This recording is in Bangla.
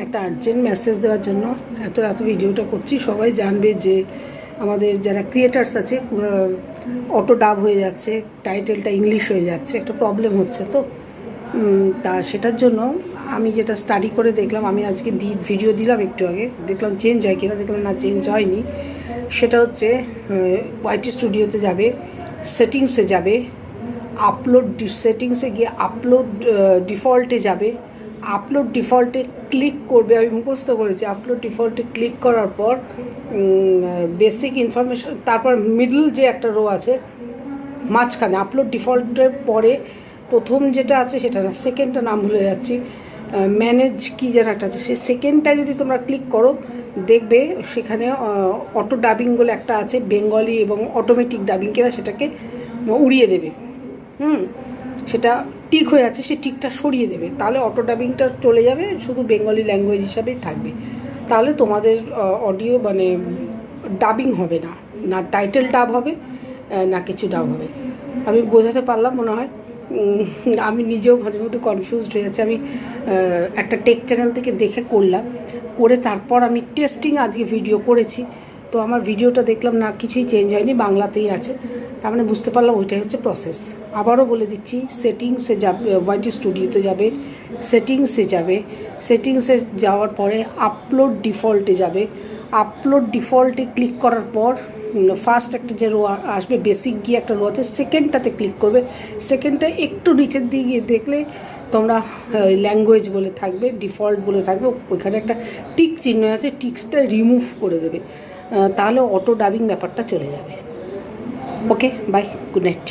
একটা আর্জেন্ট মেসেজ দেওয়ার জন্য এত ভিডিওটা করছি। সবাই জানবে যে আমাদের যারা ক্রিয়েটার্স আছে অটো ডাব হয়ে যাচ্ছে, টাইটেলটা ইংলিশ হয়ে যাচ্ছে, একটা প্রবলেম হচ্ছে। তো তা সেটার জন্য আমি যেটা স্টাডি করে দেখলাম, আমি আজকে ভিডিও দিলাম একটু আগে, দেখলাম চেঞ্জ হয় কিনা, দেখলাম না চেঞ্জ হয়নি। সেটা হচ্ছে ওয়াইটি স্টুডিওতে যাবে, সেটিংসে যাবে, আপলোড সেটিংসে গিয়ে আপলোড ডিফল্টে যাবে, আপলোড ডিফল্টে ক্লিক করবে। আমি মুখস্থ করেছি। আপলোড ডিফল্টে ক্লিক করার পর বেসিক ইনফরমেশন, তারপর মিডল যে একটা রো আছে মাঝখানে, আপলোড ডিফল্টের পরে প্রথম যেটা আছে সেটা না, সেকেন্ডটা নাম ভুলে যাচ্ছি, ম্যানেজ কী যেন একটা আছে, সেই সেকেন্ডটায় যদি তোমরা ক্লিক করো দেখবে সেখানে অটো ডাবিং বলে একটা আছে, বেঙ্গলি এবং অটোমেটিক ডাবিং কিনা সেটাকে উড়িয়ে দেবে। সেটা টিক হয়ে আছে, সে টিকটা সরিয়ে দেবে, তাহলে অটো ডাবিংটা চলে যাবে, শুধু বেঙ্গলি ল্যাঙ্গুয়েজ হিসাবেই থাকবে। তাহলে তোমাদের অডিও মানে ডাবিং হবে না, না টাইটেল ডাব হবে না কিছু ডাব হবে। আমি বোঝাতে পারলাম মনে হয়। আমি নিজেও মাঝে মধ্যে কনফিউজড হয়ে যাচ্ছি। আমি একটা টেক চ্যানেল থেকে দেখে করলাম, করে তারপর আমি টেস্টিং আজকে ভিডিও করেছি। তো আমার ভিডিওটা দেখলাম না কিছুই চেঞ্জ হয়নি, বাংলাতেই আছে। তার মানে বুঝতে পারলাম ওইটাই হচ্ছে প্রসেস। আবারও বলে দিচ্ছি, সেটিংসে যাবে, ওয়াইটি স্টুডিওতে যাবে, সেটিংসে যাবে, সেটিংসে যাওয়ার পরে আপলোড ডিফল্টে যাবে, আপলোড ডিফল্টে ক্লিক করার পর ফার্স্ট একটা যে রো আসবে, বেসিক গিয়ে একটা রো আছে, সেকেন্ডটাতে ক্লিক করবে। সেকেন্ডটা একটু নিচের দিকে গিয়ে দেখলে তোমরা ল্যাঙ্গুয়েজ বলে থাকবে, ডিফল্ট বলে থাকবে, ওইখানে একটা টিক চিহ্ন আছে, টিক্সটা রিমুভ করে দেবে, তাহলে অটো ডাবিং ব্যাপারটা চলে যাবে। ওকে, বাই, গুড নাইট।